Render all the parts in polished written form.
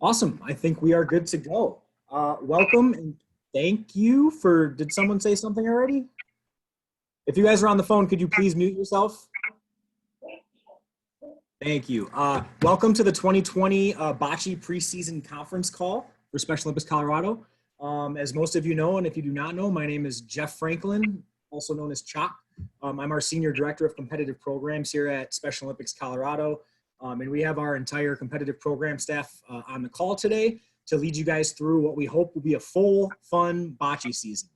Awesome. I think we are good to go. Welcome and thank you for, did someone say something already? If you guys are on the phone, could you please mute yourself? Thank you. Welcome to the 2020 Bocce preseason conference call for Special Olympics Colorado. As most of you know, and if you do not know, my name is Jeff Franklin, also known as Chop. I'm our Senior Director of Competitive Programs here at Special Olympics Colorado. And we have our entire competitive program staff on the call today to lead you guys through what we hope will be a full, fun bocce season.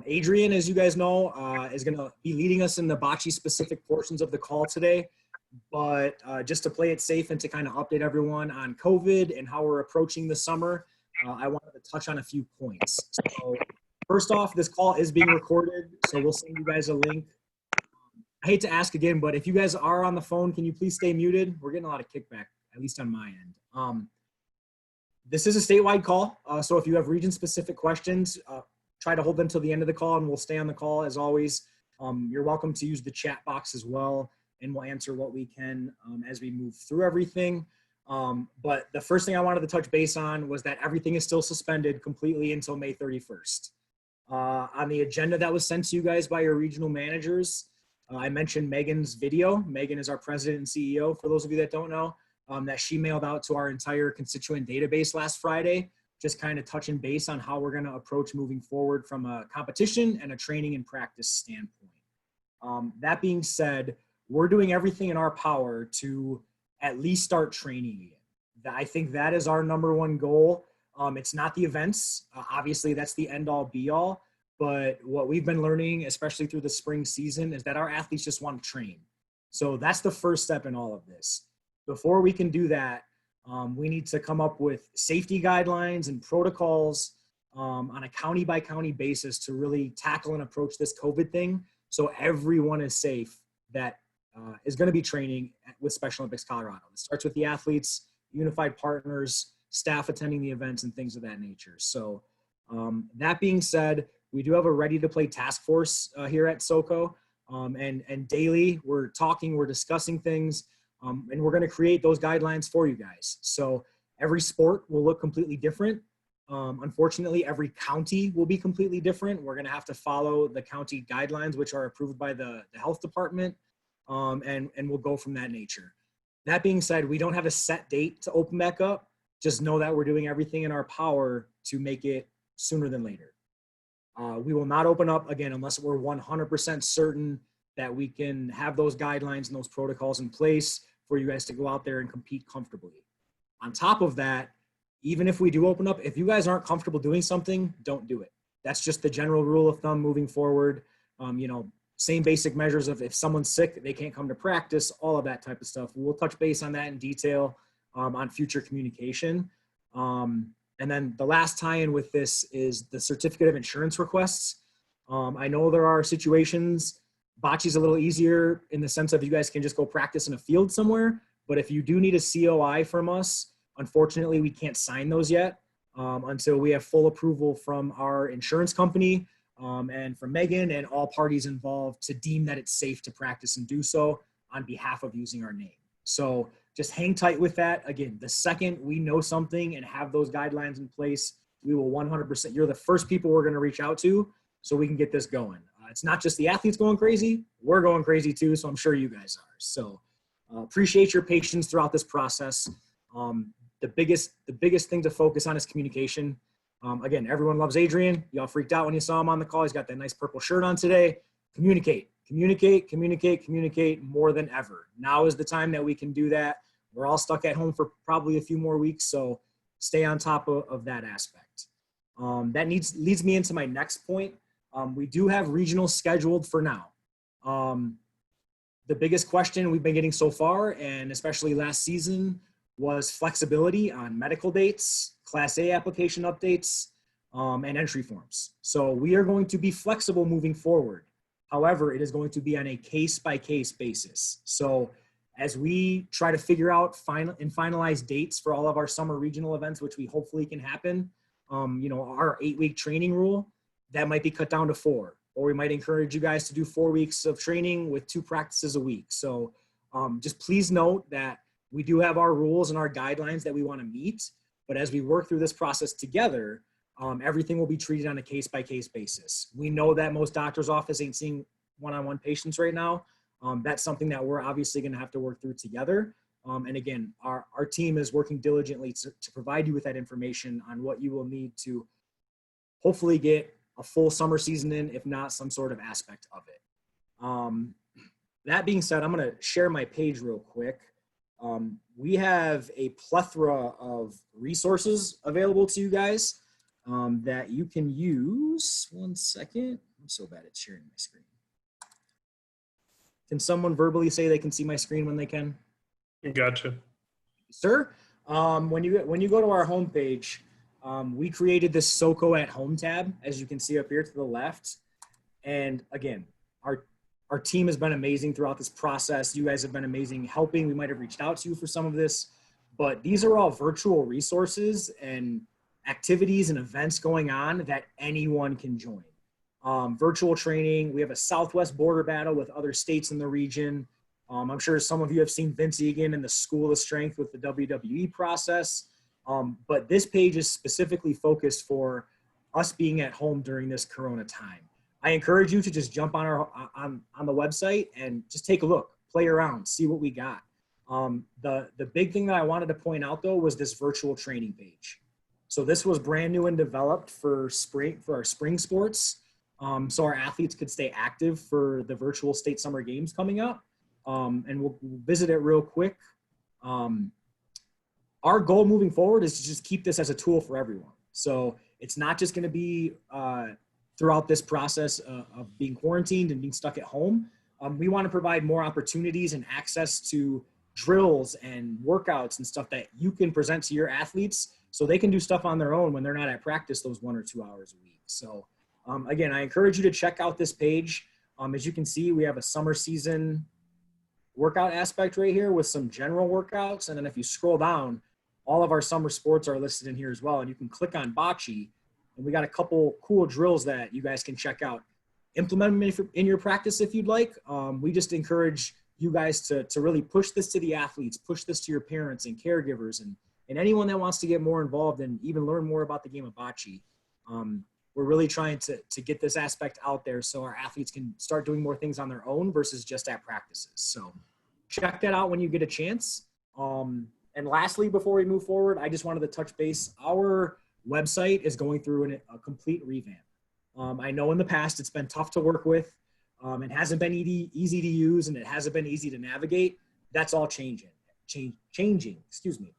Adrian, as you guys know, is going to be leading us in the bocce specific portions of the call today. But just to play it safe and to kind of update everyone on COVID and how we're approaching the summer, I wanted to touch on a few points. So first off, this call is being recorded, so we'll send you guys a link. I hate to ask again, but if you guys are on the phone, can you please stay muted? We're getting a lot of kickback, at least on my end. This is a statewide call, so if you have region-specific questions, try to hold them till the end of the call, and we'll stay on the call as always. You're welcome to use the chat box as well, and we'll answer what we can as we move through everything. But the first thing I wanted to touch base on was that everything is still suspended completely until May 31st. On the agenda that was sent to you guys by your regional managers, I mentioned Megan's video. Megan is our president and CEO, for those of you that don't know, that she mailed out to our entire constituent database last Friday, just kind of touching base on how we're going to approach moving forward from a competition and a training and practice standpoint. That being said, we're doing everything in our power to at least start training again. I think that is our number one goal. It's not the events. Obviously, that's the end-all, be-all. But what we've been learning, especially through the spring season, is that our athletes just want to train. So that's the first step in all of this. Before we can do that, we need to come up with safety guidelines and protocols on a county-by-county basis to really tackle and approach this COVID thing so everyone is safe that is going to be training with Special Olympics Colorado. It starts with the athletes, unified partners, staff attending the events, and things of that nature. So that being said, we do have a ready-to-play task force here at Soco, and daily we're talking, we're discussing things, and we're going to create those guidelines for you guys. So every sport will look completely different. Unfortunately, every county will be completely different. We're going to have to follow the county guidelines, which are approved by the health department, and we'll go from that nature. That being said, we don't have a set date to open back up. Just know that we're doing everything in our power to make it sooner than later. We will not open up again unless we're 100% certain that we can have those guidelines and those protocols in place for you guys to go out there and compete comfortably. On top of that, even if we do open up, if you guys aren't comfortable doing something, don't do it. That's just the general rule of thumb moving forward. Same basic measures of if someone's sick, they can't come to practice, all of that type of stuff. We'll touch base on that in detail on future communication. And then the last tie-in with this is the certificate of insurance requests. I know there are situations, bocce's a little easier in the sense of you guys can just go practice in a field somewhere, but if you do need a COI from us, unfortunately we can't sign those yet until we have full approval from our insurance company and from Megan and all parties involved to deem that it's safe to practice and do so on behalf of using our name. So just hang tight with that. Again, the second we know something and have those guidelines in place, we will 100%, you're the first people we're going to reach out to so we can get this going. It's not just the athletes going crazy, we're going crazy too, so I'm sure you guys are. So appreciate your patience throughout this process. The biggest thing to focus on is communication. Again, everyone loves Adrian. Y'all freaked out when you saw him on the call. He's got that nice purple shirt on today. Communicate more than ever. Now is the time that we can do that. We're all stuck at home for probably a few more weeks, so stay on top of that aspect. That leads me into my next point. We do have regionals scheduled for now. The biggest question we've been getting so far, and especially last season, was flexibility on medical dates, Class A application updates, and entry forms. So we are going to be flexible moving forward. However, it is going to be on a case-by-case basis. So as we try to figure out and finalize dates for all of our summer regional events, which we hopefully can happen, our 8-week training rule, that might be cut down to 4. Or we might encourage you guys to do 4 weeks of training with 2 practices a week. So just please note that we do have our rules and our guidelines that we want to meet, But as we work through this process together, everything will be treated on a case-by-case basis. We know that most doctors' office ain't seeing one-on-one patients right now. That's something that we're obviously going to have to work through together. And again, our team is working diligently to provide you with that information on what you will need to hopefully get a full summer season in, if not some sort of aspect of it. That being said, I'm going to share my page real quick. We have a plethora of resources available to you guys that you can use. One second. I'm so bad at sharing my screen. Can someone verbally say they can see my screen when they can? Gotcha. Sir, when you go to our homepage, we created this Soco at Home tab, as you can see up here to the left. And again, our team has been amazing throughout this process. You guys have been amazing helping. We might have reached out to you for some of this, but these are all virtual resources and activities and events going on that anyone can join. Virtual training. We have a Southwest border battle with other states in the region. I'm sure some of you have seen Vince Egan and the School of Strength with the WWE process. But this page is specifically focused for us being at home during this Corona time. I encourage you to just jump on on the website and just take a look, play around, see what we got. The big thing that I wanted to point out though was this virtual training page. So this was brand new and developed for our spring sports. So our athletes could stay active for the virtual state summer games coming up. And we'll visit it real quick. Our goal moving forward is to just keep this as a tool for everyone. So it's not just going to be throughout this process of being quarantined and being stuck at home. We want to provide more opportunities and access to drills and workouts and stuff that you can present to your athletes so they can do stuff on their own when they're not at practice those 1 or 2 hours a week. So again, I encourage you to check out this page. As you can see, we have a summer season workout aspect right here with some general workouts. And then if you scroll down, all of our summer sports are listed in here as well. And you can click on Bocce, and we got a couple cool drills that you guys can check out. Implement them in your practice if you'd like. We just encourage you guys to really push this to the athletes, push this to your parents and caregivers and anyone that wants to get more involved and even learn more about the game of Bocce. We're really trying to get this aspect out there so our athletes can start doing more things on their own versus just at practices. So check that out when you get a chance. And lastly, before we move forward, I just wanted to touch base. Our website is going through a complete revamp. I know in the past it's been tough to work with. It hasn't been easy to use, and it hasn't been easy to navigate. That's all changing. Excuse me.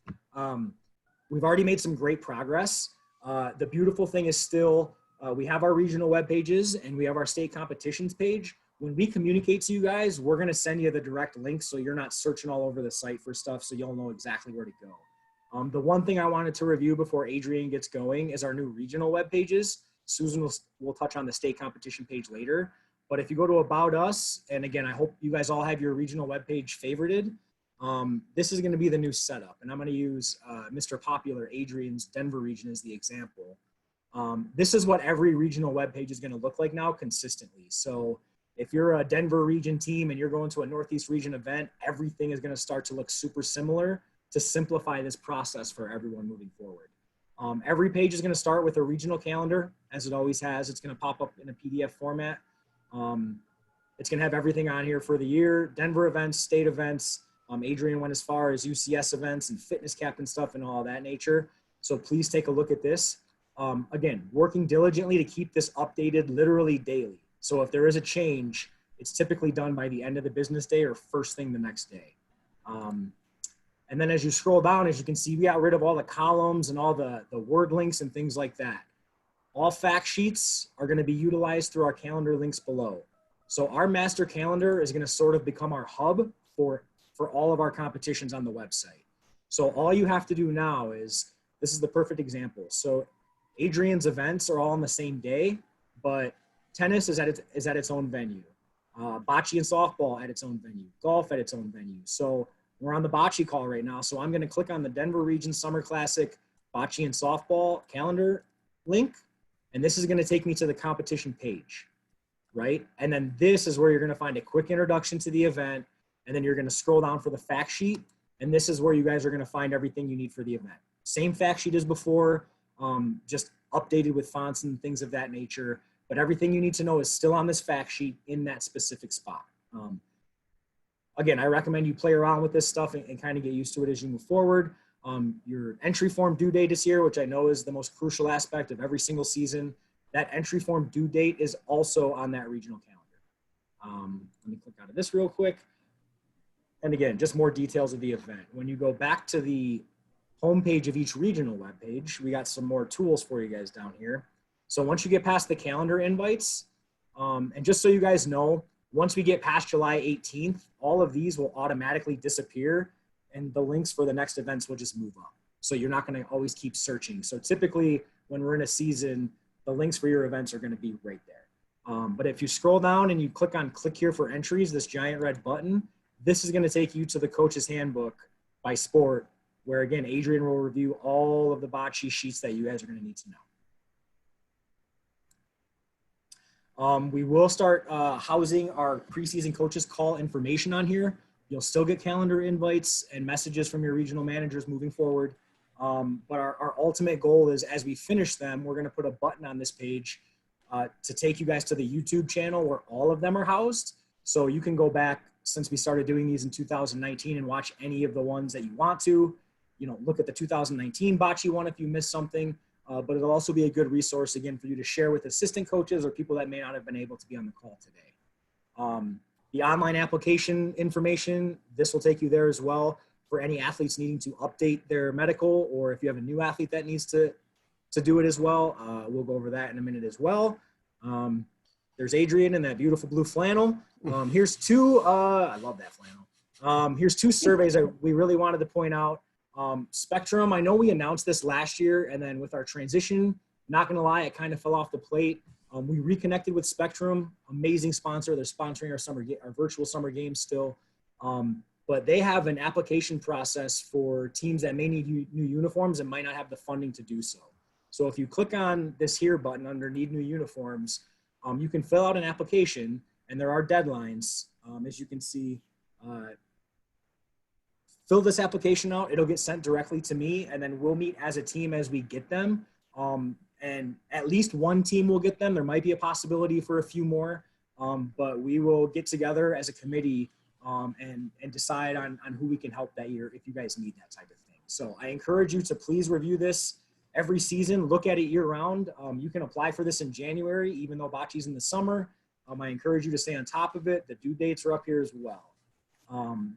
We've already made some great progress. The beautiful thing is still we have our regional web pages and we have our state competitions page. When we communicate to you guys, we're going to send you the direct link so you're not searching all over the site for stuff, so you'll know exactly where to go. The one thing I wanted to review before Adrian gets going is our new regional web pages. Susan will touch on the state competition page later. But if you go to About Us, and again, I hope you guys all have your regional web page favorited. This is going to be the new setup, and I'm going to use Mr. Popular, Adrian's Denver region as the example. This is what every regional web page is going to look like now consistently. So if you're a Denver region team and you're going to a Northeast region event, everything is going to start to look super similar to simplify this process for everyone moving forward. Every page is going to start with a regional calendar, as it always has. It's going to pop up in a PDF format. It's going to have everything on here for the year, Denver events, state events. Adrian went as far as UCS events and fitness captain stuff and all that nature. So please take a look at this. Again, working diligently to keep this updated literally daily. So if there is a change, it's typically done by the end of the business day or first thing the next day. And then as you scroll down, as you can see, we got rid of all the columns and all the word links and things like that. All fact sheets are going to be utilized through our calendar links below. So our master calendar is going to sort of become our hub for all of our competitions on the website. So all you have to do now is, this is the perfect example. So Adrian's events are all on the same day, but tennis is at its own venue. Bocce and softball at its own venue. Golf at its own venue. So we're on the Bocce call right now. So I'm going to click on the Denver Region Summer Classic Bocce and softball calendar link. And this is going to take me to the competition page, right? And then this is where you're going to find a quick introduction to the event. And then you're going to scroll down for the fact sheet. And this is where you guys are going to find everything you need for the event. Same fact sheet as before, just updated with fonts and things of that nature. But everything you need to know is still on this fact sheet in that specific spot. Again, I recommend you play around with this stuff and kind of get used to it as you move forward. Your entry form due date is here, which I know is the most crucial aspect of every single season. That entry form due date is also on that regional calendar. Let me click out of this real quick. And again, just more details of the event. When you go back to the homepage of each regional webpage, we got some more tools for you guys down here. So once you get past the calendar invites, and just so you guys know, once we get past July 18th, all of these will automatically disappear and the links for the next events will just move up. So you're not going to always keep searching. So typically when we're in a season, the links for your events are going to be right there. But if you scroll down and you click on click here for entries, this giant red button, this is going to take you to the coach's handbook by sport, where again, Adrian will review all of the bocce sheets that you guys are going to need to know. We will start housing our preseason coaches call information on here. You'll still get calendar invites and messages from your regional managers moving forward. But our ultimate goal is, as we finish them, we're going to put a button on this page to take you guys to the YouTube channel where all of them are housed. So you can go back since we started doing these in 2019 and watch any of the ones that you want to. You know, look at the 2019 bocce one if you missed something. But it'll also be a good resource, again, for you to share with assistant coaches or people that may not have been able to be on the call today. The online application information, this will take you there as well for any athletes needing to update their medical, or if you have a new athlete that needs to do it as well. We'll go over that in a minute as well. There's Adrian in that beautiful blue flannel. Here's two, I love that flannel. Here's two surveys that we really wanted to point out. Spectrum, I know we announced this last year, and then with our transition, not gonna lie, it kind of fell off the plate. We reconnected with Spectrum, amazing sponsor. They're sponsoring our virtual summer games still. But they have an application process for teams that may need new uniforms and might not have the funding to do so. So if you click on this here button under need new uniforms, you can fill out an application, and there are deadlines. As you can see, fill this application out. It'll get sent directly to me, and then we'll meet as a team as we get them. And at least one team will get them. There might be a possibility for a few more, but we will get together as a committee and decide on who we can help that year if you guys need that type of thing. So I encourage you to please review this every season. Look at it year round. You can apply for this in January, even though bocce's in the summer. I encourage you to stay on top of it. The due dates are up here as well.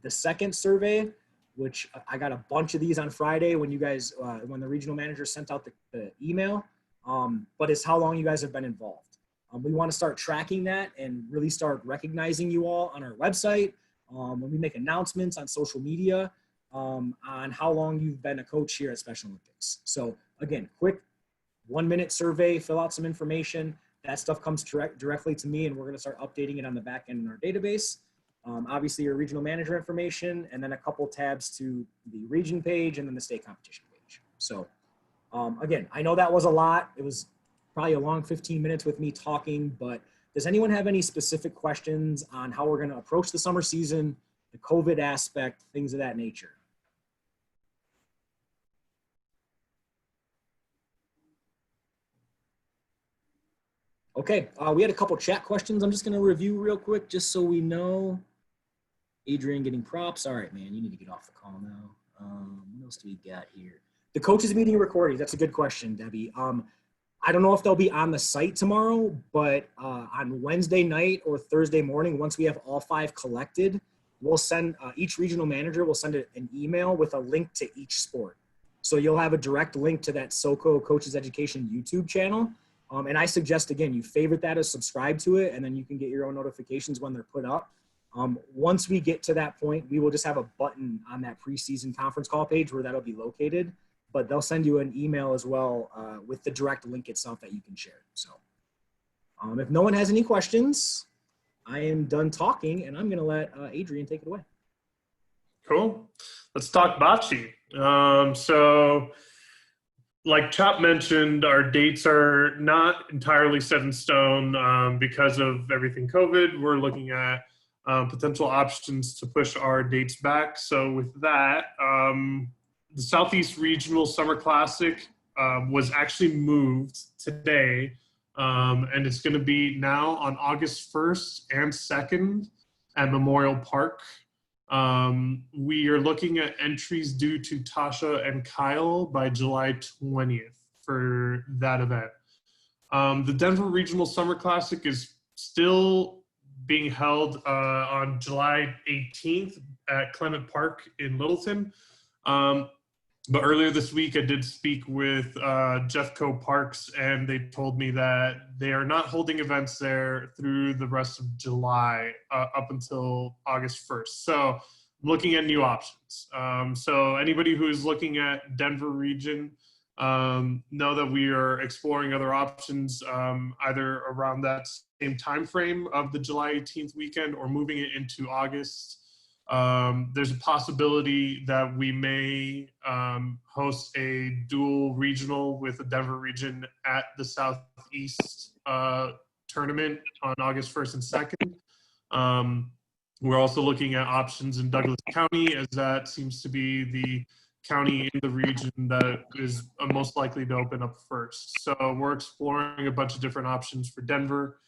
The second survey, which I got a bunch of these on Friday when you guys, when the regional manager sent out the email, but it's how long you guys have been involved. We want to start tracking that and really start recognizing you all on our website, when we make announcements on social media, on how long you've been a coach here at Special Olympics. So again, quick 1-minute survey, fill out some information. That stuff comes directly to me, and we're going to start updating it on the back end in our database. Obviously your regional manager information, and then a couple tabs to the region page and then the state competition page. So again, I know that was a lot. It was probably a long 15 minutes with me talking, but does anyone have any specific questions on how we're going to approach the summer season, the COVID aspect, things of that nature? Okay, we had a couple chat questions. I'm just going to review real quick just so we know. Adrian getting props. All right, man, you need to get off the call now. What else do we got here? The coaches meeting recordings. That's a good question, Debbie. I don't know if they'll be on the site tomorrow, but on Wednesday night or Thursday morning, once we have all 5 collected, we'll send, each regional manager will send an email with a link to each sport. So you'll have a direct link to that Soco Coaches Education YouTube channel. And I suggest, again, you favorite that or subscribe to it, and then you can get your own notifications when they're put up. Once we get to that point, we will just have a button on that preseason conference call page where that'll be located, but they'll send you an email as well with the direct link itself that you can share. So if no one has any questions, I am done talking, and I'm going to let Adrian take it away. Cool. Let's talk bocce. So like Chop mentioned, our dates are not entirely set in stone because of everything COVID. We're looking at potential options to push our dates back. So with that, the Southeast Regional Summer Classic was actually moved today, and it's going to be now on August 1st and 2nd at Memorial Park. We are looking at entries due to Tasha and Kyle by July 20th for that event. The Denver Regional Summer Classic is still being held on July 18th at Clement Park in Littleton. But earlier this week, I did speak with Jeffco Parks, and they told me that they are not holding events there through the rest of July up until August 1st. So I'm looking at new options. So anybody who is looking at Denver region, know that we are exploring other options either around that same time frame of the July 18th weekend or moving it into August. There's a possibility that we may host a dual regional with the Denver region at the Southeast tournament on August 1st and 2nd. We're also looking at options in Douglas County, as that seems to be the county in the region that is most likely to open up first. So we're exploring a bunch of different options for Denver.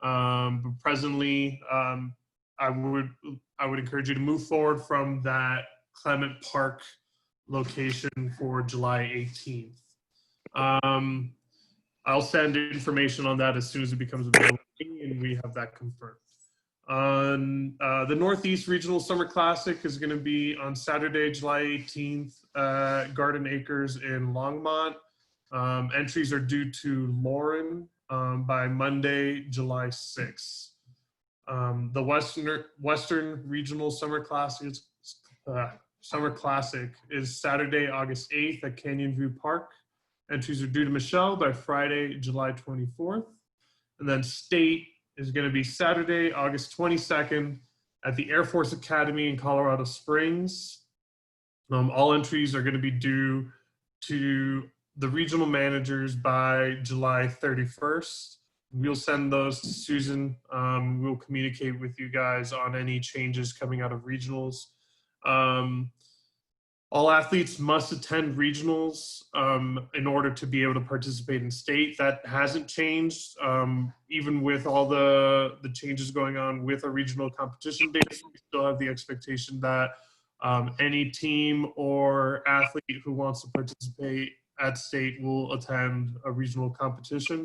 But presently, I would encourage you to move forward from that Clement Park location for July 18th. I'll send information on that as soon as it becomes available and we have that confirmed. The Northeast Regional Summer Classic is going to be on Saturday, July 18th at Garden Acres in Longmont. Entries are due to Lauren by Monday, July 6th. The Western Regional Summer Classic is Saturday, August 8th at Canyon View Park. Entries are due to Michelle by Friday, July 24th. And then State is going to be Saturday, August 22nd at the Air Force Academy in Colorado Springs. All entries are going to be due to the regional managers by July 31st. We'll send those to Susan. We'll communicate with you guys on any changes coming out of regionals. All athletes must attend regionals in order to be able to participate in state. That hasn't changed, even with all the changes going on with our regional competition dates. We still have the expectation that any team or athlete who wants to participate at state will attend a regional competition.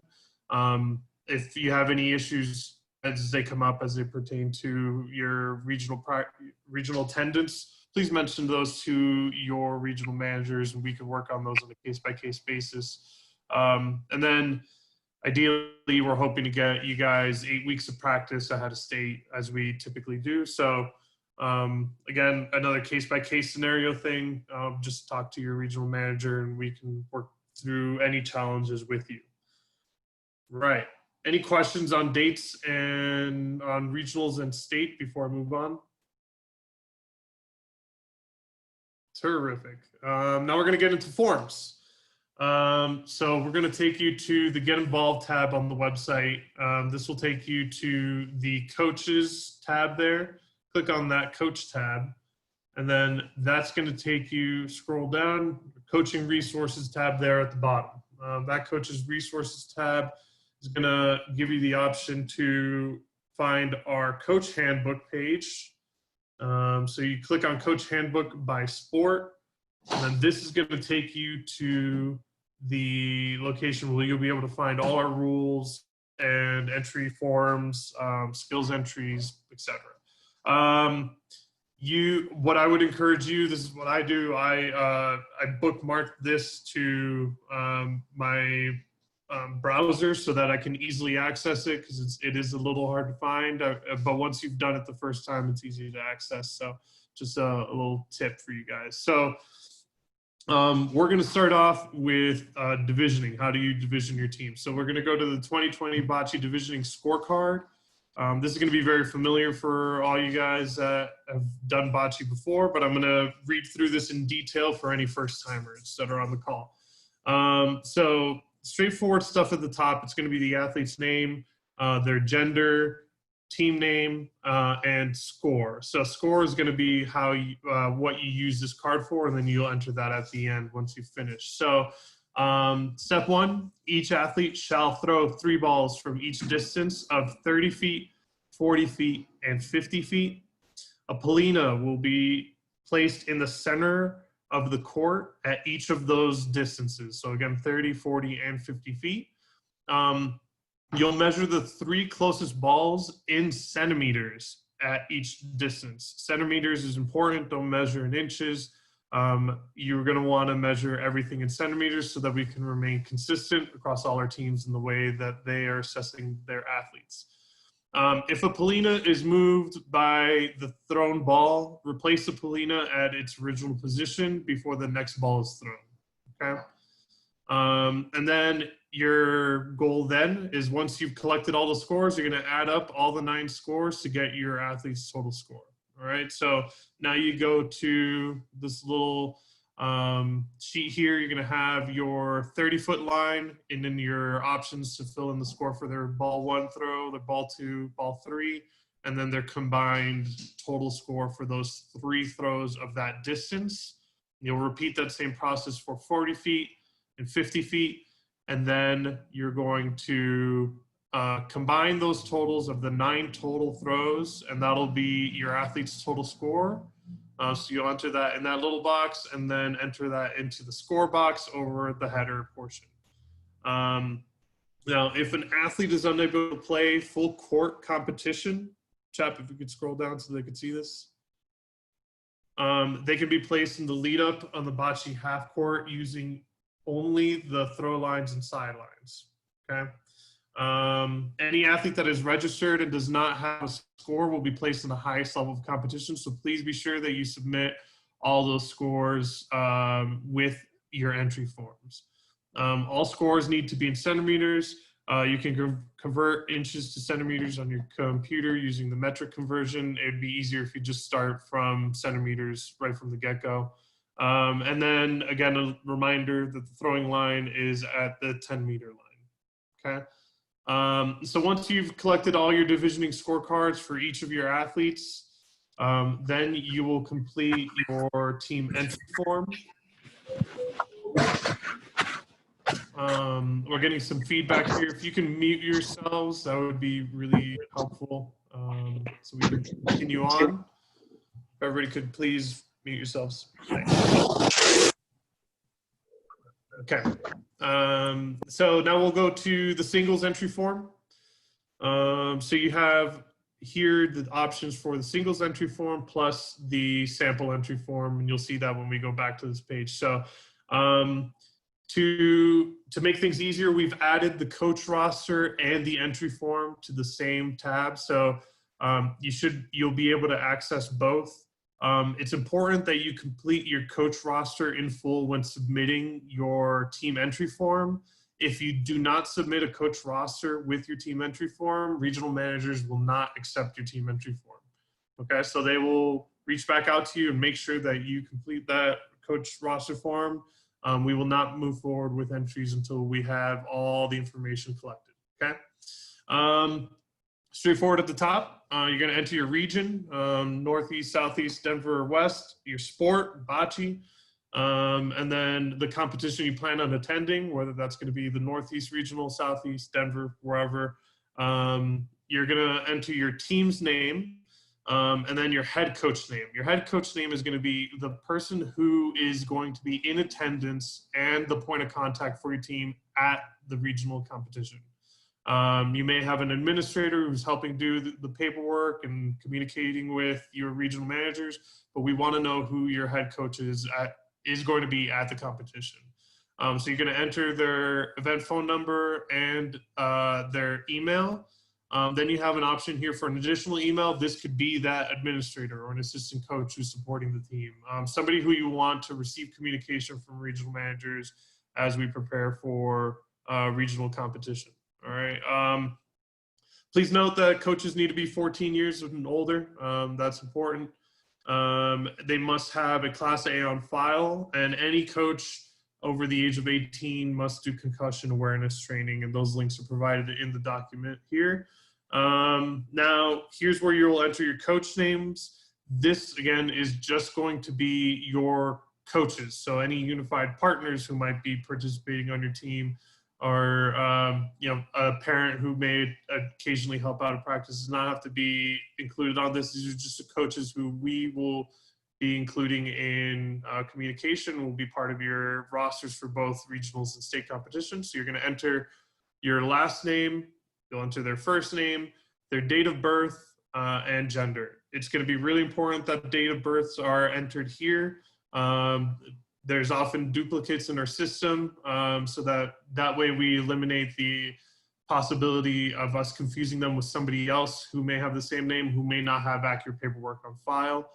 If you have any issues as they come up as they pertain to your regional attendance, please mention those to your regional managers and we can work on those on a case-by-case basis. And then ideally, we're hoping to get you guys 8 weeks of practice ahead of state as we typically do. So again, another case-by-case scenario thing, just talk to your regional manager and we can work through any challenges with you. Right. Any questions on dates and on regionals and state before I move on? Terrific. Now we're going to get into forms. So we're going to take you to the Get Involved tab on the website. This will take you to the Coaches tab there. Click on that Coach tab. And then that's going to take you, scroll down, Coaching Resources tab there at the bottom. That Coaches Resources tab is going to give you the option to find our Coach Handbook page. So you click on Coach Handbook by sport, and then this is going to take you to the location where you'll be able to find all our rules and entry forms, skills entries, etc. What I would encourage you, this is what I do, I bookmark this to my browser so that I can easily access it because it is a little hard to find, but once you've done it the first time, it's easy to access. So just a little tip for you guys. So we're going to start off with divisioning. How do you division your team? So we're going to go to the 2020 Bocce divisioning scorecard. This is going to be very familiar for all you guys that have done Bocce before, but I'm going to read through this in detail for any first timers that are on the call. So straightforward stuff at the top. It's going to be the athlete's name, their gender, team name, and score. So score is going to be how you, what you use this card for, and then you'll enter that at the end once you finish. So step 1, each athlete shall throw 3 balls from each distance of 30 feet, 40 feet, and 50 feet. A Polina will be placed in the center of the court at each of those distances. So again, 30, 40, and 50 feet. You'll measure the 3 closest balls in centimeters at each distance. Centimeters is important. Don't measure in inches. You're going to want to measure everything in centimeters so that we can remain consistent across all our teams in the way that they are assessing their athletes. If a Polina is moved by the thrown ball, replace the Polina at its original position before the next ball is thrown. Okay. And then your goal then is, once you've collected all the scores, you're going to add up all the 9 scores to get your athlete's total score. All right. So now you go to this little sheet here. You're going to have your 30-foot line, and then your options to fill in the score for their ball 1 throw, their ball 2, ball 3, and then their combined total score for those 3 throws of that distance. You'll repeat that same process for 40 feet and 50 feet, and then you're going to combine those totals of the 9 total throws, and that'll be your athlete's total score. So you'll enter that in that little box, and then enter that into the score box over the header portion. Now, if an athlete is unable to play full court competition, Chap, if we could scroll down so they could see this. They can be placed in the lead up on the bocce half court using only the throw lines and sidelines. Okay. Any athlete that is registered and does not have a score will be placed in the highest level of competition. So please be sure that you submit all those scores with your entry forms. All scores need to be in centimeters. You can convert inches to centimeters on your computer using the metric conversion. It'd be easier if you just start from centimeters right from the get-go. And then again, a reminder that the throwing line is at the 10-meter line. Okay. So once you've collected all your divisioning scorecards for each of your athletes, then you will complete your team entry form. We're getting some feedback here. If you can mute yourselves, that would be really helpful. So we can continue on. If everybody could please mute yourselves. Thanks. Okay. So now we'll go to the singles entry form. So you have here the options for the singles entry form plus the sample entry form, and you'll see that when we go back to this page. So to make things easier, we've added the coach roster and the entry form to the same tab. So you'll be able to access both. It's important that you complete your coach roster in full when submitting your team entry form. If you do not submit a coach roster with your team entry form, regional managers will not accept your team entry form. Okay, so they will reach back out to you and make sure that you complete that coach roster form. We will not move forward with entries until we have all the information collected. Okay. Straightforward at the top. You're going to enter your region, Northeast, Southeast, Denver, or West, your sport, bocce, and then the competition you plan on attending, whether that's going to be the Northeast Regional, Southeast, Denver, wherever. You're going to enter your team's name, and then your head coach name. Your head coach name is going to be the person who is going to be in attendance and the point of contact for your team at the regional competition. You may have an administrator who's helping do the paperwork and communicating with your regional managers, but we want to know who your head coach is going to be at the competition. So you're going to enter their event phone number and their email. Then you have an option here for an additional email. This could be that administrator or an assistant coach who's supporting the team. Somebody who you want to receive communication from regional managers as we prepare for regional competition. All right. Please note that coaches need to be 14 years and older. That's important. They must have a Class A on file, and any coach over the age of 18 must do concussion awareness training, and those links are provided in the document here. Now, here's where you'll enter your coach names. This, again, is just going to be your coaches. So any unified partners who might be participating on your team, or a parent who may occasionally help out at practice does not have to be included on this. These are just the coaches who we will be including in communication, will be part of your rosters for both regionals and state competitions. So you're going to enter your last name, you'll enter their first name, their date of birth, and gender. It's going to be really important that date of births are entered here. There's often duplicates in our system, so that way we eliminate the possibility of us confusing them with somebody else who may have the same name, who may not have accurate paperwork on file.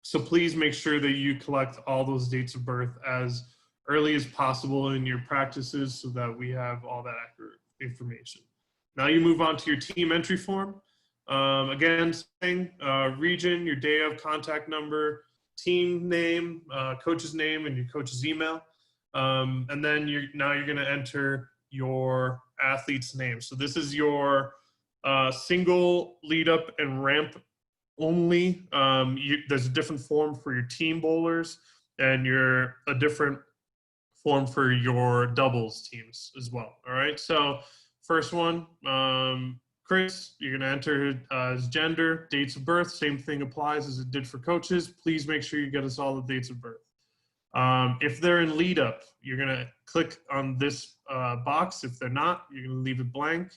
So please make sure that you collect all those dates of birth as early as possible in your practices so that we have all that accurate information. Now you move on to your team entry form. Again, saying region, your day of, contact number, team name, coach's name, and your coach's email. And then you're going to enter your athlete's name. So this is your single lead up and ramp only. There's a different form for your team bowlers and a different form for your doubles teams as well. All right. So first one, Chris, you're going to enter his gender, dates of birth. Same thing applies as it did for coaches. Please make sure you get us all the dates of birth. If they're in lead up, you're going to click on this box. If they're not, you're going to leave it blank.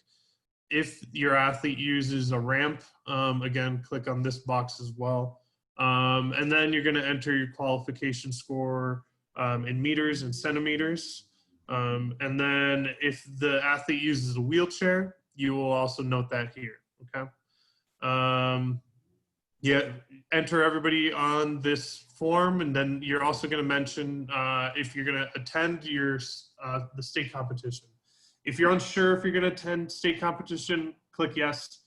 If your athlete uses a ramp, again, click on this box as well. And then you're going to enter your qualification score in meters and centimeters. And then if the athlete uses a wheelchair, you will also note that here, okay? Enter everybody on this form, and then you're also going to mention if you're going to attend the state competition. If you're unsure if you're going to attend state competition, click yes.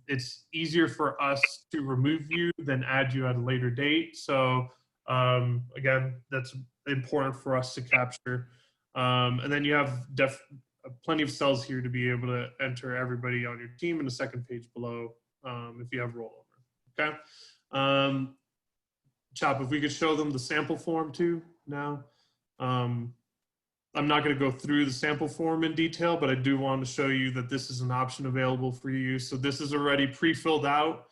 It's easier for us to remove you than add you at a later date. So again, that's important for us to capture. And then you have plenty of cells here to be able to enter everybody on your team in the second page below if you have rollover, okay? Chop, if we could show them the sample form too now. I'm not going to go through the sample form in detail, but I do want to show you that this is an option available for you. So this is already pre-filled out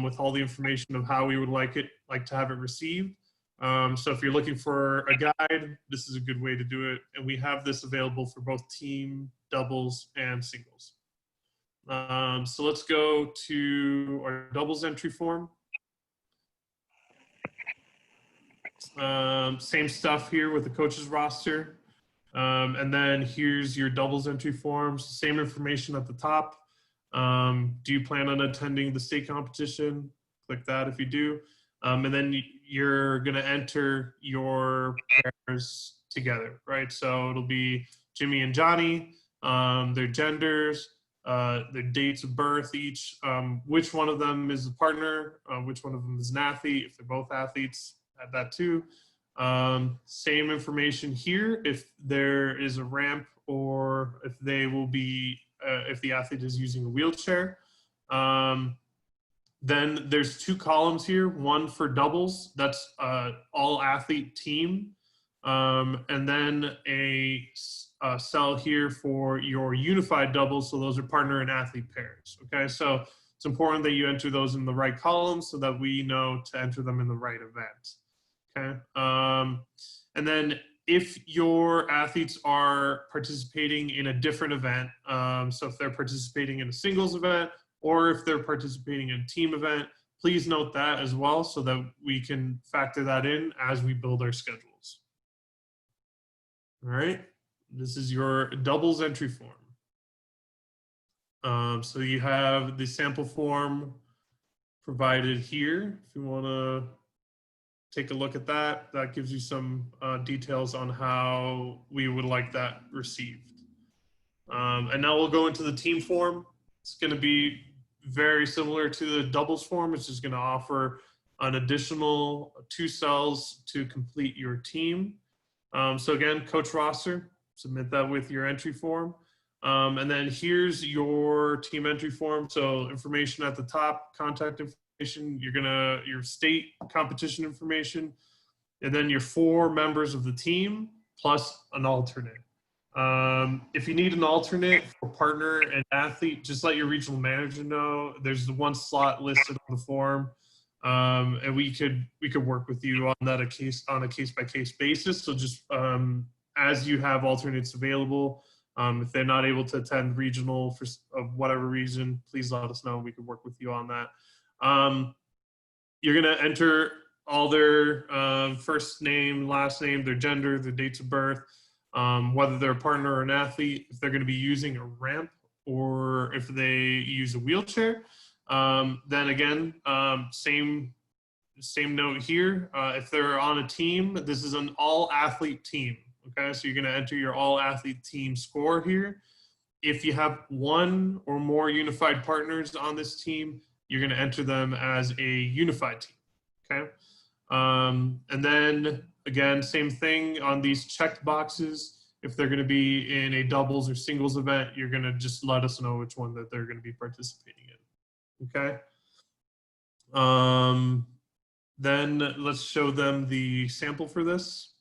with all the information of how we would like to have it received. So if you're looking for a guide, this is a good way to do it. And we have this available for both team, doubles, and singles. So let's go to our doubles entry form. Same stuff here with the coach's roster. And then here's your doubles entry forms, same information at the top. Do you plan on attending the state competition? Click that if you do. And then you're going to enter your pairs together, right? So it'll be Jimmy and Johnny, their genders, their dates of birth each, which one of them is a partner, which one of them is an athlete. If they're both athletes, add that too. Same information here if there is a ramp or if they will be, if the athlete is using a wheelchair. Then there's two columns here, one for doubles, that's all athlete team, and then a cell here for your unified doubles, so those are partner and athlete pairs, okay? So it's important that you enter those in the right columns so that we know to enter them in the right event, okay? And then if your athletes are participating in a different event, so if they're participating in a singles event, or if they're participating in a team event, please note that as well so that we can factor that in as we build our schedules. All right, this is your doubles entry form. So you have the sample form provided here. If you want to take a look at that, that gives you some details on how we would like that received. And now we'll go into the team form. It's going to be very similar to the doubles form. It's just going to offer an additional 2 cells to complete your team. So again, coach roster, submit that with your entry form. And then here's your team entry form. So information at the top, contact information, your state competition information, and then your 4 members of the team plus an alternate. If you need an alternate for partner and athlete, just let your regional manager know. There's the 1 slot listed on the form, and we could work with you on that on a case by case basis. So just as you have alternates available, if they're not able to attend regional for of whatever reason, please let us know. We could work with you on that. You're gonna enter all their first name, last name, their gender, their dates of birth, whether they're a partner or an athlete, if they're going to be using a ramp or if they use a wheelchair. Then again, same note here. If they're on a team, this is an all-athlete team. Okay, so you're going to enter your all-athlete team score here. If you have 1 or more unified partners on this team, you're going to enter them as a unified team. Okay. And then again, same thing on these checked boxes. If they're going to be in a doubles or singles event, you're going to just let us know which one that they're going to be participating in. Okay. Then let's show them the sample for this.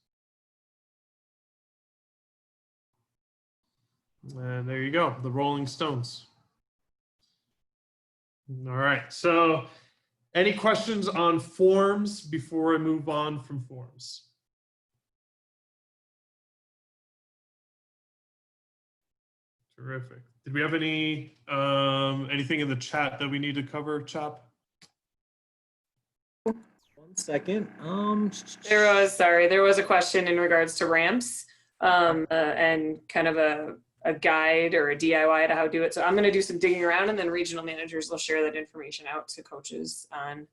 And there you go, the Rolling Stones. All right, so any questions on forms before I move on from forms? Terrific. Did we have any anything in the chat that we need to cover, Chop? 1 second. There was a question in regards to ramps and kind of a guide or a DIY to how to do it. So I'm going to do some digging around, and then regional managers will share that information out to coaches on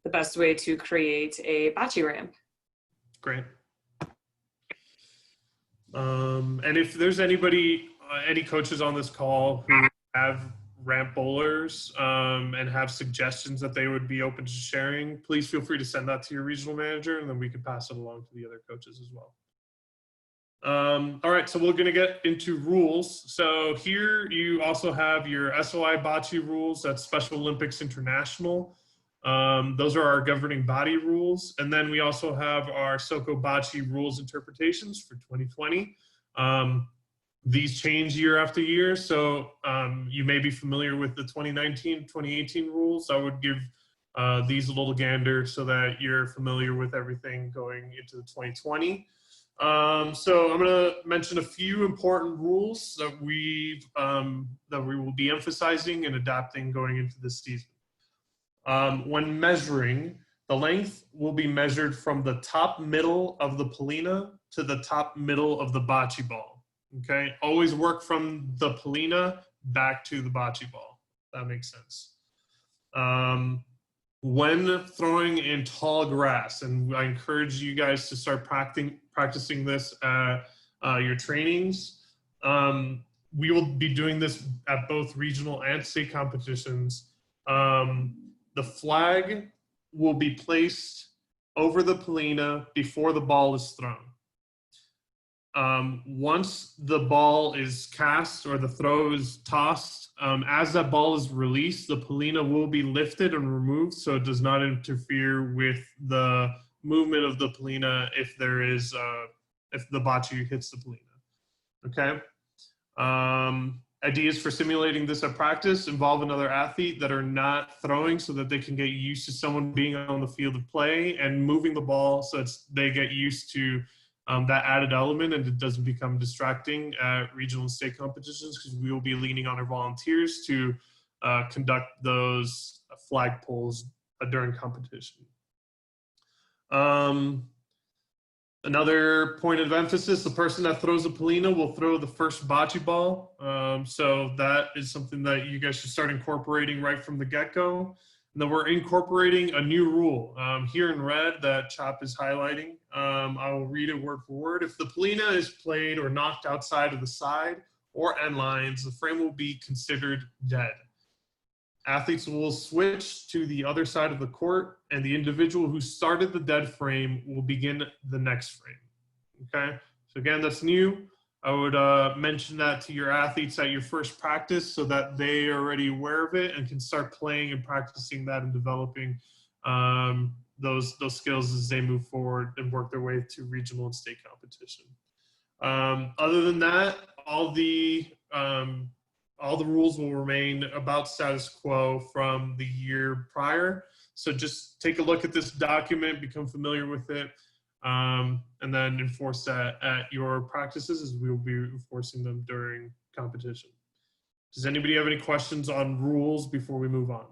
the best way to create a bocce ramp. Great. And if there's anybody, any coaches on this call who have ramp bowlers and have suggestions that they would be open to sharing, please feel free to send that to your regional manager, and then we can pass it along to the other coaches as well. All right, so we're going to get into rules. So here you also have your SOI Bocce rules, that's Special Olympics International. Those are our governing body rules. And then we also have our Soco Bocce rules interpretations for 2020. These change year after year. So you may be familiar with the 2019, 2018 rules. I would give these a little gander so that you're familiar with everything going into the 2020. So I'm going to mention a few important rules that we will be emphasizing and adapting going into this season. When measuring, the length will be measured from the top middle of the polina to the top middle of the bocce ball. Okay, always work from the polina back to the bocce ball. That makes sense. When throwing in tall grass, and I encourage you guys to start practicing this at your trainings. We will be doing this at both regional and state competitions. The flag will be placed over the polina before the ball is thrown. Once the ball is cast or the throw is tossed, as that ball is released, the polina will be lifted and removed so it does not interfere with the movement of the polina if there is, if the bocce hits the polina. Okay? Ideas for simulating this at practice involve another athlete that are not throwing so that they can get used to someone being on the field of play and moving the ball so they get used to that added element and it doesn't become distracting at regional and state competitions, because we will be leaning on our volunteers to conduct those flag pulls during competition. Another point of emphasis, the person that throws a polina will throw the first bocce ball. So that is something that you guys should start incorporating right from the get-go. And then we're incorporating a new rule here in red that Chop is highlighting. I will read it word for word. If the polina is played or knocked outside of the side or end lines, the frame will be considered dead. Athletes will switch to the other side of the court, and the individual who started the dead frame will begin the next frame. Okay, so again, that's new. I would mention that to your athletes at your first practice so that they are already aware of it and can start playing and practicing that and developing those skills as they move forward and work their way to regional and state competition. Other than that, all the rules will remain about status quo from the year prior. So just take a look at this document, become familiar with it, and then enforce that at your practices as we will be enforcing them during competition. Does anybody have any questions on rules before we move on?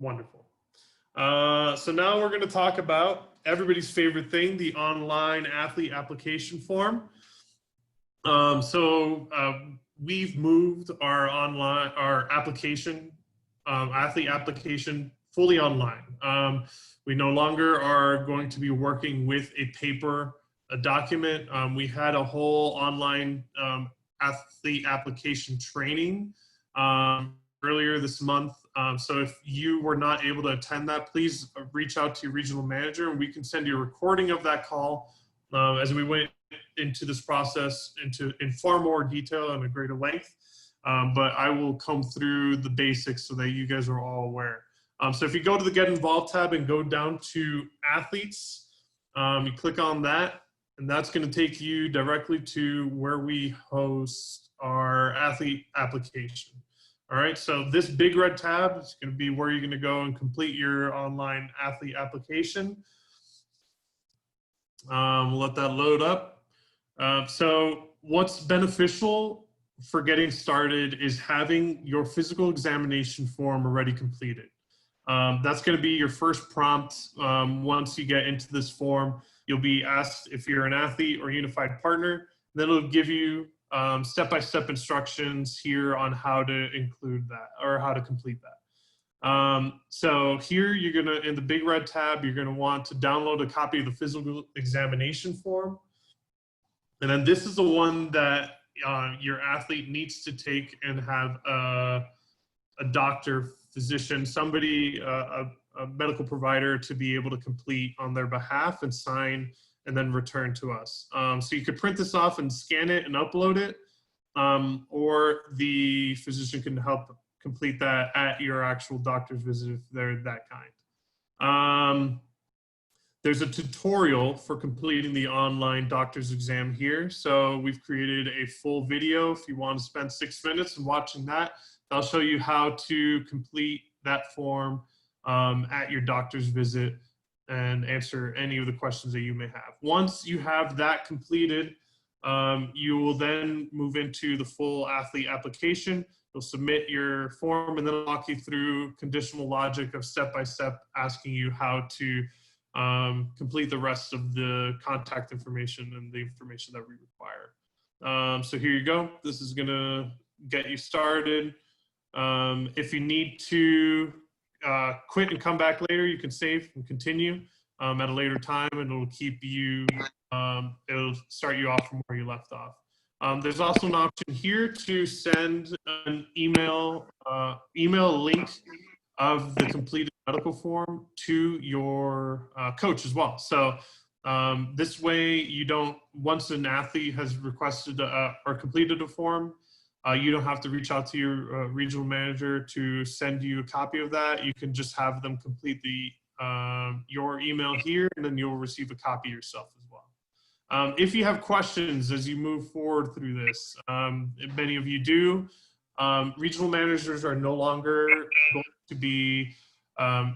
Wonderful. So now we're going to talk about everybody's favorite thing, the online athlete application form. We've moved our application, athlete application fully online. We no longer are going to be working with a document. We had a whole online athlete application training earlier this month. So if you were not able to attend that, please reach out to your regional manager and we can send you a recording of that call as we went into this process in far more detail and a greater length. But I will come through the basics so that you guys are all aware. So if you go to the Get Involved tab and go down to Athletes, you click on that, and that's going to take you directly to where we host our athlete application. All right, so this big red tab is going to be where you're going to go and complete your online athlete application. We'll let that load up. So what's beneficial for getting started is having your physical examination form already completed. That's going to be your first prompt. Once you get into this form, you'll be asked if you're an athlete or unified partner. Then it'll give you step-by-step instructions here on how to include that or how to complete that. So here you're gonna, in the big red tab, you're gonna want to download a copy of the physical examination form. And then this is the one that your athlete needs to take and have a doctor, physician, somebody, a medical provider to be able to complete on their behalf and sign and then return to us. So you could print this off and scan it and upload it, or the physician can help complete that at your actual doctor's visit if they're that kind. There's a tutorial for completing the online doctor's exam here. So we've created a full video. If you want to spend 6 minutes and watching that, I'll show you how to complete that form at your doctor's visit and answer any of the questions that you may have. Once you have that completed, you will then move into the full athlete application. You'll submit your form and then I'll walk you through conditional logic of step-by-step asking you how to complete the rest of the contact information and the information that we require. So here you go. This is gonna get you started. If you need to quit and come back later, you can save and continue at a later time, and it'll keep you, it'll start you off from where you left off. There's also an option here to send an email link of the completed medical form to your coach as well. So this way you don't, once an athlete has requested or completed a form, you don't have to reach out to your regional manager to send you a copy of that. You can just have them complete your email here, and then you'll receive a copy yourself as well. If you have questions as you move forward through this, many of you do, regional managers are no longer going to be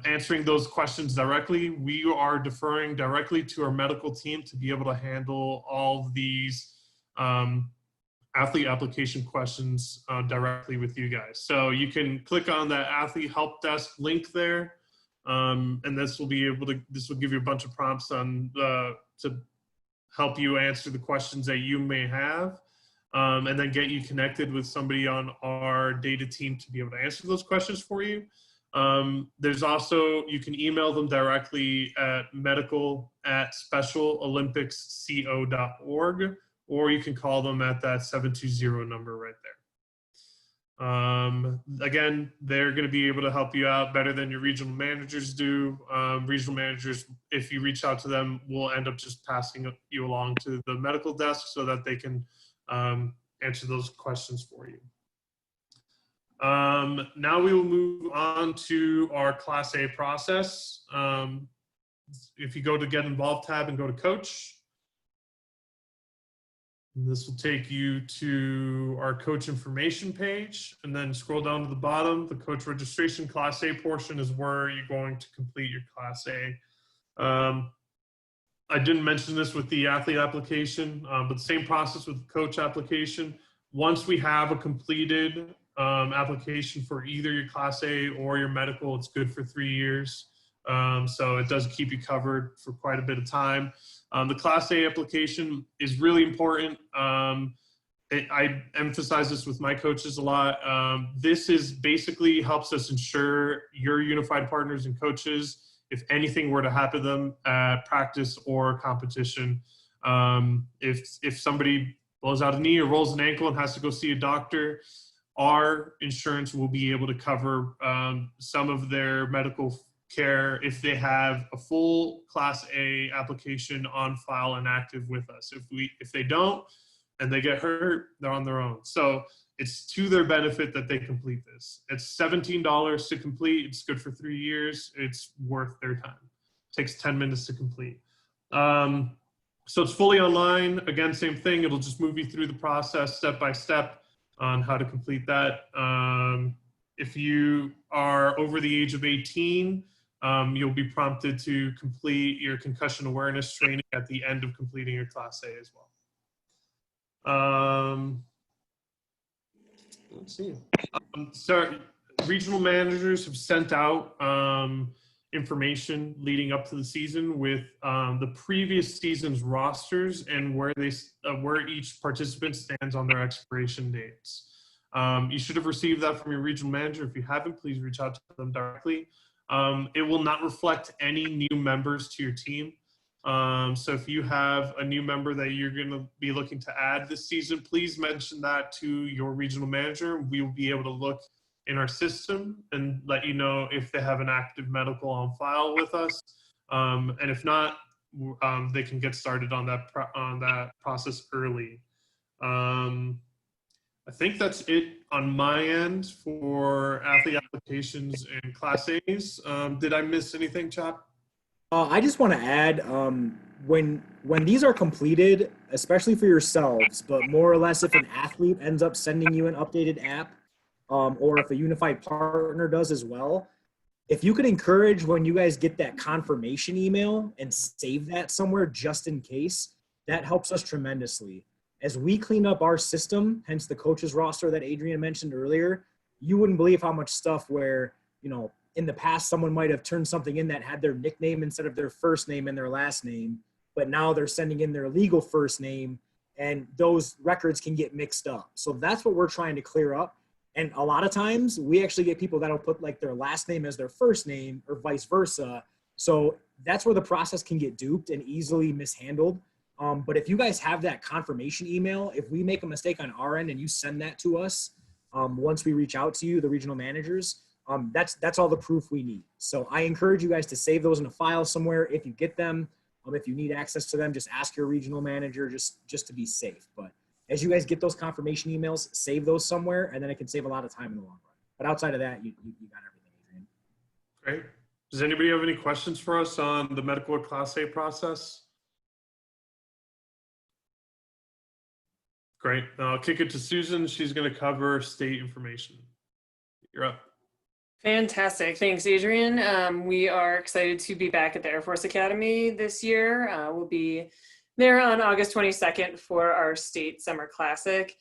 answering those questions directly. We are deferring directly to our medical team to be able to handle all these athlete application questions directly with you guys. So you can click on that athlete help desk link there, and this will give you a bunch of prompts on to help you answer the questions that you may have, and then get you connected with somebody on our data team to be able to answer those questions for you. There's also, you can email them directly at medical@specialolympicsco.org, or you can call them at that 720 number right Again, they're going to be able to help you out better than your regional managers do. Regional managers, if you reach out to them, will end up just passing you along to the medical desk so that they can answer those questions for you. Now we will move on to our Class A process. If you go to Get Involved tab and go to Coach, this will take you to our coach information page, and then scroll down to the bottom. The coach registration Class A portion is where you're going to complete your Class A. I didn't mention this with the athlete application, but the same process with the coach application. Once we have a completed application for either your Class A or your medical, it's good for 3 years. So it does keep you covered for quite a bit of time. The Class A application is really important. I emphasize this with my coaches a lot. This is basically helps us ensure your unified partners and coaches, if anything were to happen to them at practice or competition, if somebody blows out a knee or rolls an ankle and has to go see a doctor, our insurance will be able to cover some of their medical care if they have a full Class A application on file and active with us. If they don't and they get hurt, they're on their own. So it's to their benefit that they complete this. It's $17 to complete. It's good for 3 years. It's worth their time. It takes 10 minutes to complete. So it's fully online. Again, same thing. It'll just move you through the process step by step on how to complete that. If you are over the age of 18, you'll be prompted to complete your concussion awareness training at the end of completing your Class A as well. Let's see. So regional managers have sent out information leading up to the season with the previous season's rosters and where each participant stands on their expiration dates. You should have received that from your regional manager. If you haven't, please reach out to them directly. It will not reflect any new members to your team. So if you have a new member that you're going to be looking to add this season, please mention that to your regional manager. We will be able to look in our system and let you know if they have an active medical on file with us. And if not, they can get started on that process early. I think that's it on my end for athlete applications and Class A's. Did I miss anything, Chop? I just want to add, when these are completed, especially for yourselves, but more or less if an athlete ends up sending you an updated app, or if a unified partner does as well, if you could encourage when you guys get that confirmation email and save that somewhere just in case, that helps us tremendously. As we clean up our system, hence the coaches roster that Adrian mentioned earlier, you wouldn't believe how much stuff where, in the past, someone might have turned something in that had their nickname instead of their first name and their last name, but now they're sending in their legal first name and those records can get mixed up. So that's what we're trying to clear up. And a lot of times we actually get people that'll put like their last name as their first name or vice versa. So that's where the process can get duped and easily mishandled. But if you guys have that confirmation email, if we make a mistake on our end and you send that to us, once we reach out to you, the regional managers, that's all the proof we need. So I encourage you guys to save those in a file somewhere. If you get them, if you need access to them, just ask your regional manager just to be safe. But as you guys get those confirmation emails, save those somewhere, and then it can save a lot of time in the long run. But outside of that, you got everything, Adrian. Great. Does anybody have any questions for us on the medical or Class A process? Great. I'll kick it to Susan. She's going to cover state information. You're up. Fantastic. Thanks, Adrian. We are excited to be back at the Air Force Academy this year. We'll be there on August 22nd for our state summer classic.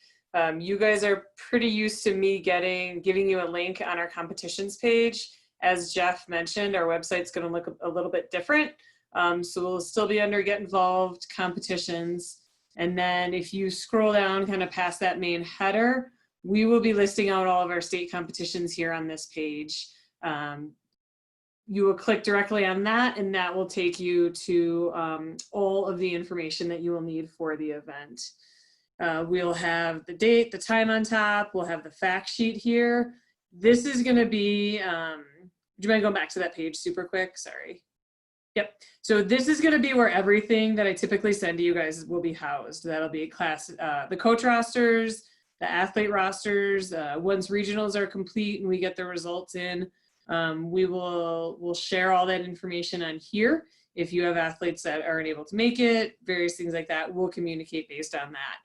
You guys are pretty used to me giving you a link on our competitions page. As Jeff mentioned, our website's going to look a little bit different. So we'll still be under Get Involved, competitions. And then if you scroll down kind of past that main header, we will be listing out all of our state competitions here on this page. You will click directly on that and that will take you to all of the information that you will need for the event. We'll have the date, the time on top. We'll have the fact sheet here. This is going to be, do you mind going back to that page super quick? Sorry. Yep. So this is going to be where everything that I typically send to you guys will be housed. That'll be the coach rosters, the athlete rosters. Once regionals are complete and we get the results in, we'll share all that information on here. If you have athletes that aren't able to make it, various things like that, we'll communicate based on that.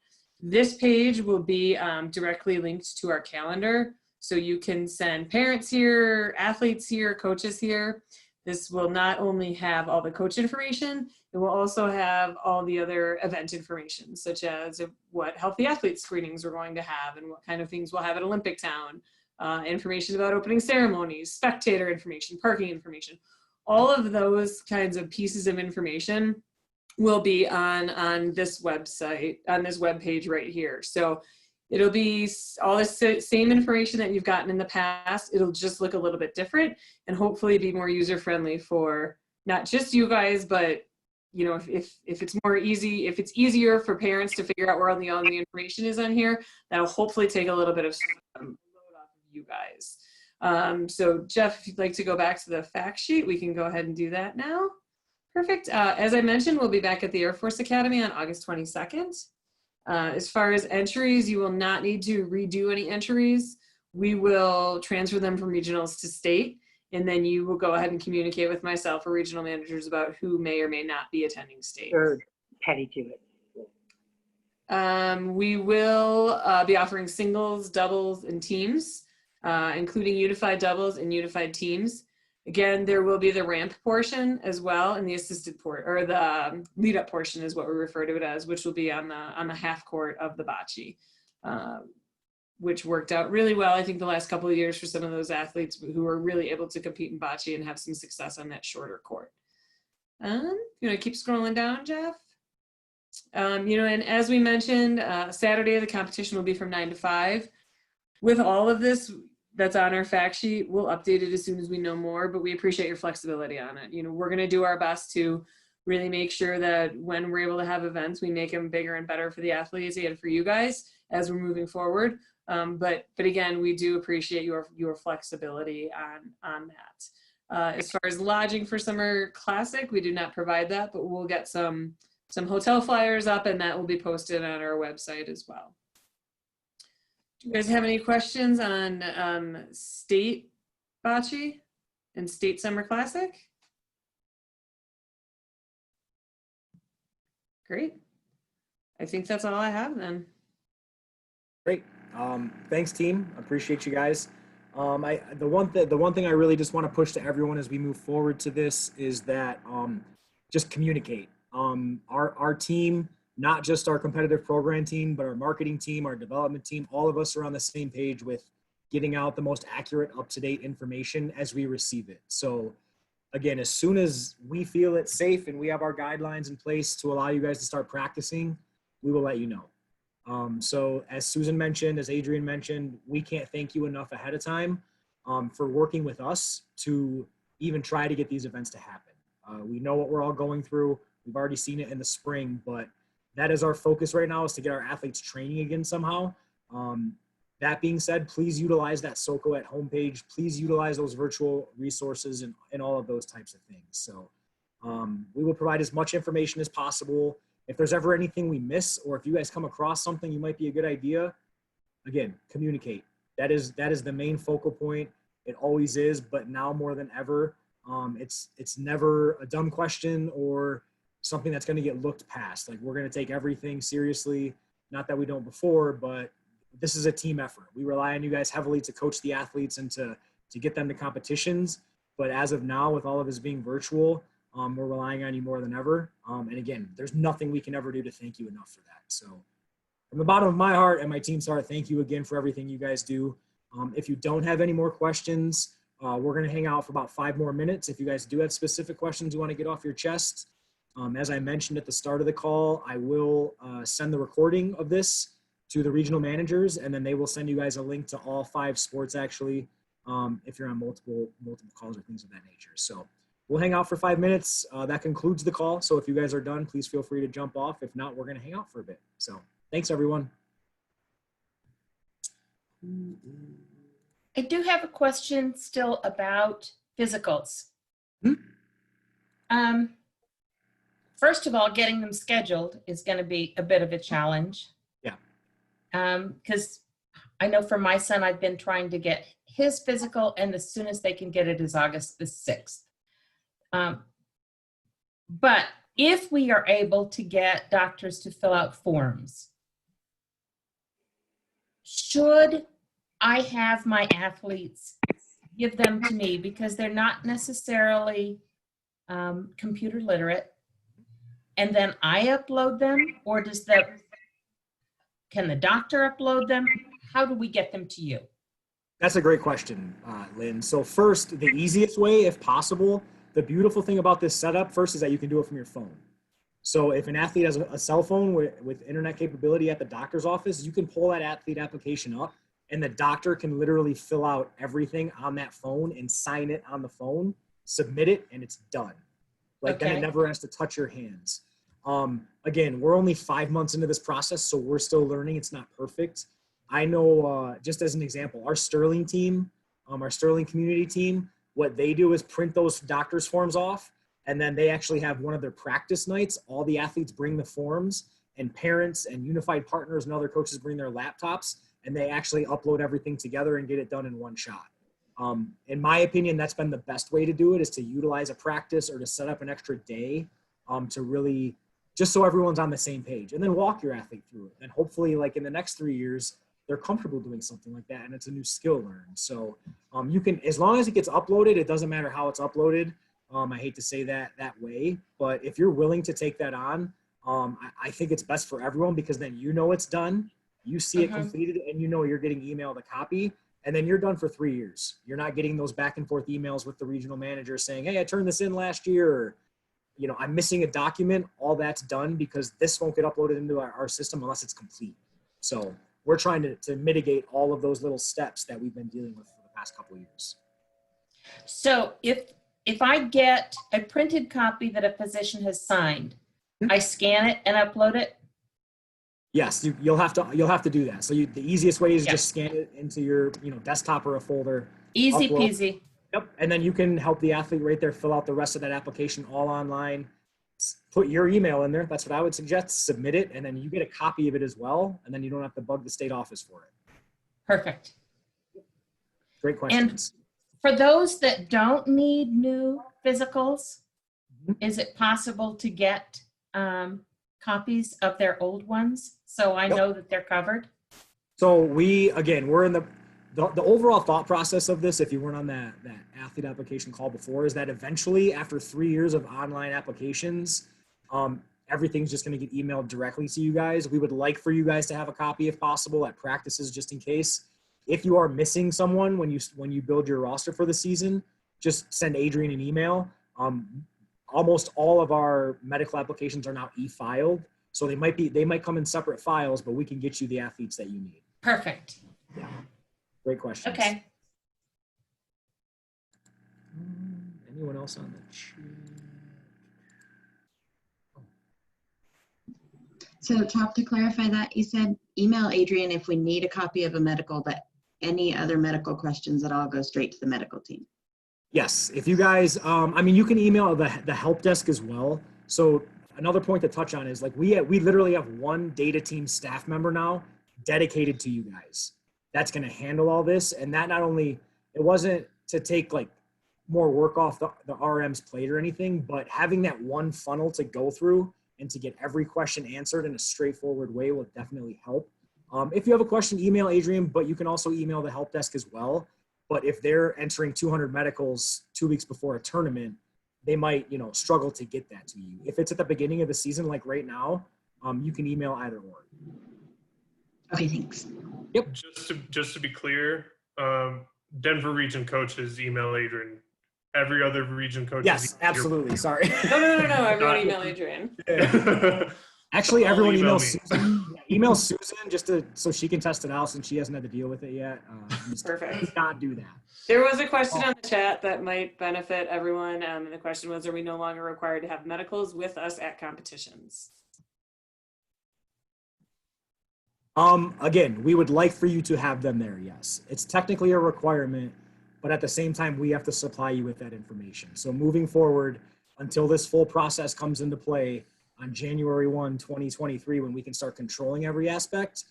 This page will be directly linked to our calendar. So you can send parents here, athletes here, coaches here. This will not only have all the coach information, it will also have all the other event information, such as what healthy athlete screenings we're going to have and what kind of things we'll have at Olympic Town, information about opening ceremonies, spectator information, parking information. All of those kinds of pieces of information will be on this website, on this web page right here. So it'll be all the same information that you've gotten in the past. It'll just look a little bit different and hopefully be more user-friendly for not just you guys, but you know, if it's more easy, if it's easier for parents to figure out where all the information is on here, that'll hopefully take a little bit of load off of you guys. So Jeff, if you'd like to go back to the fact sheet, we can go ahead and do that now. Perfect. As I mentioned, we'll be back at the Air Force Academy on August 22nd. As far as entries, you will not need to redo any entries. We will transfer them from regionals to state, and then you will go ahead and communicate with myself or regional managers about who may or may not be attending state. Or petty to it. We will be offering singles, doubles, and teams, including unified doubles and unified teams. Again, there will be the ramp portion as well, and the assisted port, or the lead up portion is what we refer to it as, which will be on the half court of the bocce, which worked out really well, I think, the last couple of years for some of those athletes who were really able to compete in bocce and have some success on that shorter court. You know, keep scrolling down, Jeff. You know, and as we mentioned, Saturday the competition will be from 9 to 5. With all of this that's on our fact sheet, we'll update it as soon as we know more, but we appreciate your flexibility on it. You know, we're going to do our best to really make sure that when we're able to have events, we make them bigger and better for the athletes and for you guys as we're moving forward. But again, we do appreciate your flexibility on that. As far as lodging for Summer Classic, we do not provide that, but we'll get some hotel flyers up, and that will be posted on our website as well. Do you guys have any questions on state bocce and state Summer Classic? Great. I think that's all I have then. Great. Thanks, team. Appreciate you guys. The one thing I really just want to push to everyone as we move forward to this is that just communicate. Our team, not just our competitive program team, but our marketing team, our development team, all of us are on the same page with getting out the most accurate, up-to-date information as we receive it. So again, as soon as we feel it's safe and we have our guidelines in place to allow you guys to start practicing, we will let you know. So as Susan mentioned, as Adrian mentioned, we can't thank you enough ahead of time for working with us to even try to get these events to happen. We know what we're all going through. We've already seen it in the spring, but that is our focus right now, is to get our athletes training again somehow. That being said, please utilize that Soco at homepage. Please utilize those virtual resources and all of those types of things. So we will provide as much information as possible. If there's ever anything we miss, or if you guys come across something you might be a good idea, again, communicate. That is the main focal point. It always is, but now more than ever, it's never a dumb question or something that's going to get looked past. Like, we're going to take everything seriously. Not that we don't before, but this is a team effort. We rely on you guys heavily to coach the athletes and to get them to competitions. But as of now, with all of this being virtual, we're relying on you more than ever. And again, there's nothing we can ever do to thank you enough for that. So from the bottom of my heart and my team's heart, thank you again for everything you guys do. If you don't have any more questions, we're going to hang out for about 5 more minutes. If you guys do have specific questions you want to get off your chest, as I mentioned at the start of the call, I will send the recording of this to the regional managers, and then they will send you guys a link to all 5 sports, actually, if you're on multiple calls or things of that nature. So we'll hang out for 5 minutes. That concludes the call. So if you guys are done, please feel free to jump off. If not, we're going to hang out for a bit. So Thanks, everyone. I do have a question still about physicals. First of all, getting them scheduled is going to be a bit of a challenge. Yeah. Because I know for my son, I've been trying to get his physical, and as soon as they can get it is August the 6th. But if we are able to get doctors to fill out forms, should I have my athletes give them to me because they're not necessarily computer literate, and then I upload them, or can the doctor upload them? How do we get them to you? That's a great question, Lynn. So first, the easiest way, if possible, the beautiful thing about this setup first is that you can do it from your phone. So if an athlete has a cell phone with internet capability at the doctor's office, you can pull that athlete application up, and the doctor can literally fill out everything on that phone and sign it on the phone, submit it, and it's done. Like then it never has to touch your hands. Again, we're only 5 months into this process, so we're still learning. It's not perfect. I know, just as an example, our Sterling team, our Sterling community team, what they do is print those doctor's forms off, and then they actually have one of their practice nights. All the athletes bring the forms, and parents and unified partners and other coaches bring their laptops, and they actually upload everything together and get it done in one shot. In my opinion, that's been the best way to do it, is to utilize a practice or to set up an extra day to really, just so everyone's on the same page, and then walk your athlete through it. And hopefully, like in the next 3 years, they're comfortable doing something like that, and it's a new skill learned. So you can, as long as it gets uploaded, it doesn't matter how it's uploaded. I hate to say that way, but if you're willing to take that on, I think it's best for everyone, because then you know it's done, you see it completed, and you know you're getting emailed a copy, and then you're done for 3 years. You're not getting those back and forth emails with the regional manager saying, hey, I turned this in last year, or, you know, I'm missing a document. All that's done, because this won't get uploaded into our system unless it's complete. So we're trying to mitigate all of those little steps that we've been dealing with for the past couple of years. So if I get a printed copy that a physician has signed, I scan it and upload it? Yes, you'll have to do that. So the easiest way is just scan it into your desktop or a folder. Easy upload. peasy. Yep, and then you can help the athlete right there fill out the rest of that application all online. Put your email in there. That's what I would suggest. Submit it, and then you get a copy of it as well, and then you don't have to bug the state office for it. Perfect. Great questions. And for those that don't need new physicals, is it possible to get copies of their old ones so I know that they're covered? So we're in the overall thought process of this, if you weren't on that athlete application call before, is that eventually, after 3 years of online applications, everything's just going to get emailed directly to you guys. We would like for you guys to have a copy if possible at practices, just in case. If you are missing someone when you build your roster for the season, just send Adrian an email. Almost all of our medical applications are now e-filed, so they might come in separate files, but we can get you the athletes that you need. Perfect. Yeah. Great question. Okay. Anyone else on the chat? So, Chop, to clarify that, you said email Adrian if we need a copy of a medical, but any other medical questions, that all go straight to the medical team. Yes, if you guys, you can email the help desk as well. So another point to touch on is, like, we literally have one data team staff member now dedicated to you guys. That's going to handle all this. And that not only, it wasn't to take like more work off the RM's plate or anything, but having that one funnel to go through and to get every question answered in a straightforward way will definitely help. If you have a question, email Adrian, but you can also email the help desk as well. But if they're entering 200 medicals 2 weeks before a tournament, they might, struggle to get that to you. If it's at the beginning of the season, like right now, you can email either or. Okay, thanks. Yep. Just to be clear, Denver region coaches email Adrian. Every other region coach. Yes, absolutely. Sorry. No. Everyone email Adrian. Actually, everyone email emails Susan. Email Susan just so she can test it out, since she hasn't had to deal with it yet. Perfect. Do not do that. There was a question on the chat that might benefit everyone. And the question was, are we no longer required to have medicals with us at competitions? Again, we would like for you to have them there, yes. It's technically a requirement, but at the same time, we have to supply you with that information. So moving forward, until this full process comes into play on January 1, 2023, when we can start controlling every aspect,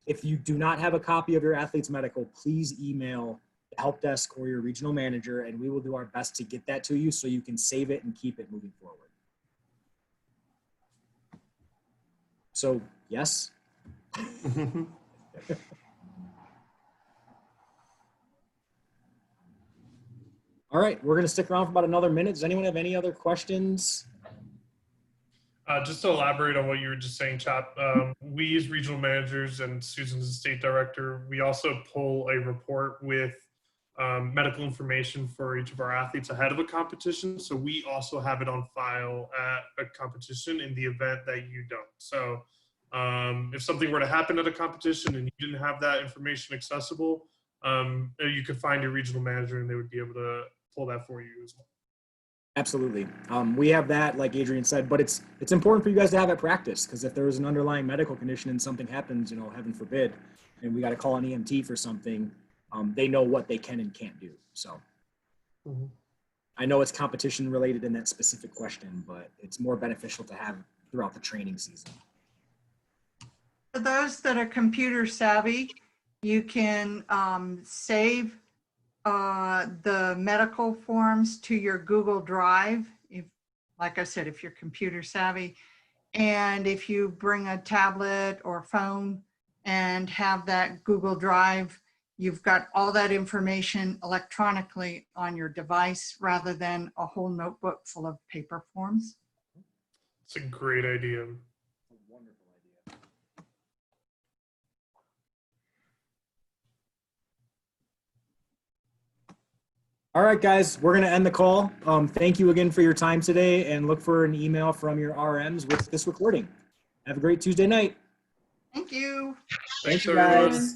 if you do not have a copy of your athlete's medical, please email the help desk or your regional manager, and we will do our best to get that to you so you can save it and keep it moving forward. So, yes? All right, we're going to stick around for about another minute. Does anyone have any other questions? Just to elaborate on what you were just saying, Chop, we as regional managers and Susan's the state director, we also pull a report with medical information for each of our athletes ahead of a competition. So we also have it on file at a competition in the event that you don't. So if something were to happen at a competition and you didn't have that information accessible, you could find your regional manager and they would be able to pull that for you as well. Absolutely. We have that, like Adrian said, but it's important for you guys to have at practice, because if there is an underlying medical condition and something happens, you know, heaven forbid, and we got to call an EMT for something, they know what they can and can't do. So I know it's competition related in that specific question, but it's more beneficial to have throughout the training season. For those that are computer savvy, you can save the medical forms to your Google Drive. If, like I said, if you're computer savvy, and if you bring a tablet or phone and have that Google Drive, you've got all that information electronically on your device rather than a whole notebook full of paper forms. It's a great idea. Wonderful idea. All right, guys, we're going to end the call. Thank you again for your time today, and look for an email from your RMs with this recording. Have a great Tuesday night. Thank you. Thanks, Thank you, everyone. guys.